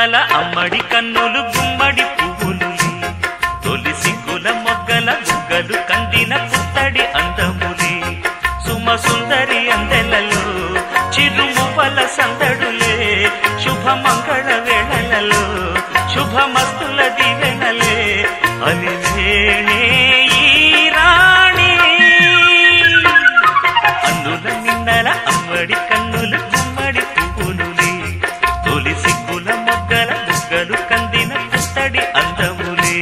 మిన్నల అమ్మడి కన్నులు గుమ్మడి పువ్వులులే తొలి సిగ్గుల మొగ్గల బుగ్గలు కందిన పుత్తడి అందములే సుమ సుందరి అందెలలో చిరుమువ్వల సందడులే శుభమంగళ వేళలలో శుభమస్తుల దివెనలే అలివేణే ఈ రాణి అన్నుల మిన్నల అమ్మడి కన్నులు గుమ్మడి పువ్వులులే తొలి సిగ్గుల మొగ్గల బుగ్గలు కందిన పుత్తడి అందములే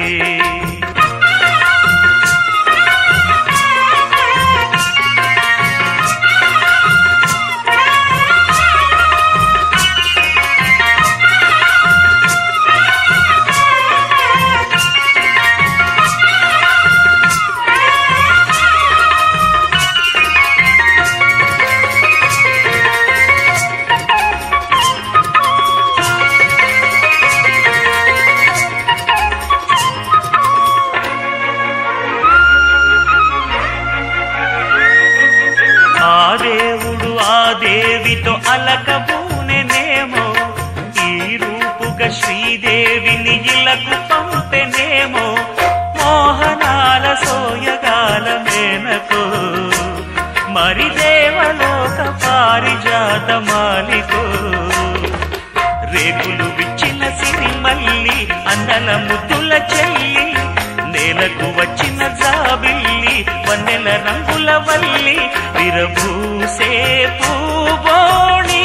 దేవుడు ఆ దేవితో అలకబూనెనేమో ఈ రూపుగా శ్రీదేవిని ఇలకు పంపెనేమో మోహనాల సోయగాల మేనకో మరి దేవలోక పారిజాత మాలికో రేకులు విచ్చిన సిరిమల్లి అందల ముద్దుల చెల్లి నేలకు వచ్చిన జాబిల్లి వన్నెల రంగుల వల్లి విరబూసే పూబోణి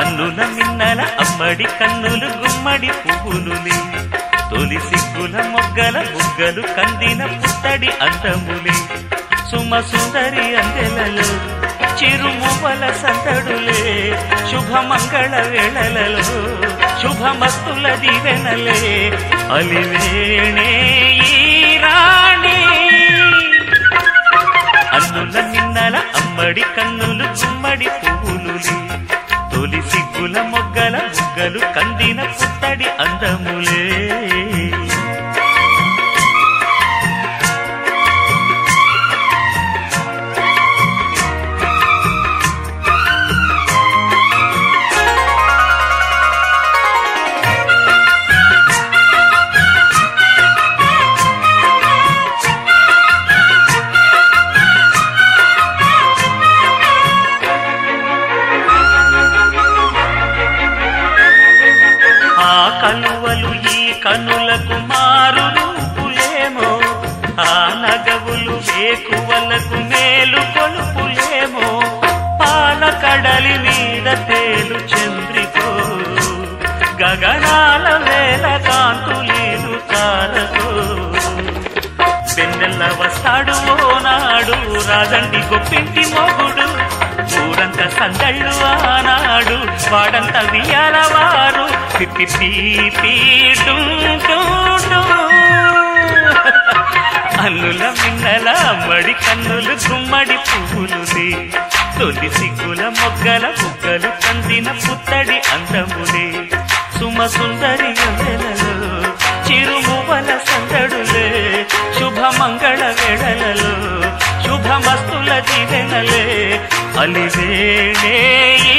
అన్నుల మిన్నల అమ్మడి కన్నులు గుమ్మడి పువ్వులులే తొలి సిగ్గుల మొగ్గల బుగ్గలు కందిన పుత్తడి అందములే సుమ సుందరి అందెలలో చిరుమువ్వల సందడులే శుభమంగళ వేళలలో శుభమస్తుల దివెనలే అలివేణే ఈ రాణి అన్నుల మిన్నల అమ్మడి కన్నులు గుమ్మడి పువ్వులులే తొలి సిగ్గుల మొగ్గల బుగ్గలు కందిన పుత్తడి అందములే కలువలు ఈ కనులకు మారు రూపులేమో ఆ నగవులు వేకువలకు మేలు కొలుపులేమో పాల కడలి మీద తేలు చంద్రికో గగనాల వేల కాంతులీలు తారకో వెన్నెల్ల వస్తాడు ఓనాడు రాజండి గొప్పింటి మొగుడు ఊరంత సందళ్ళు ఆనాడు వాడంత వియాలవారు అల్లుల మిన్నల అమ్మడి కన్నులు గుమ్మడి పువ్వులులే తొలి సిగ్గుల మొగ్గల బుగ్గలు కందిన పుత్తడి అందములే సుమ సుందరి అందెలలో చిరుమువ్వల సందడులే శుభమంగళ వేళలలో శుభమస్తుల దివెనలే అలివేణే ఈ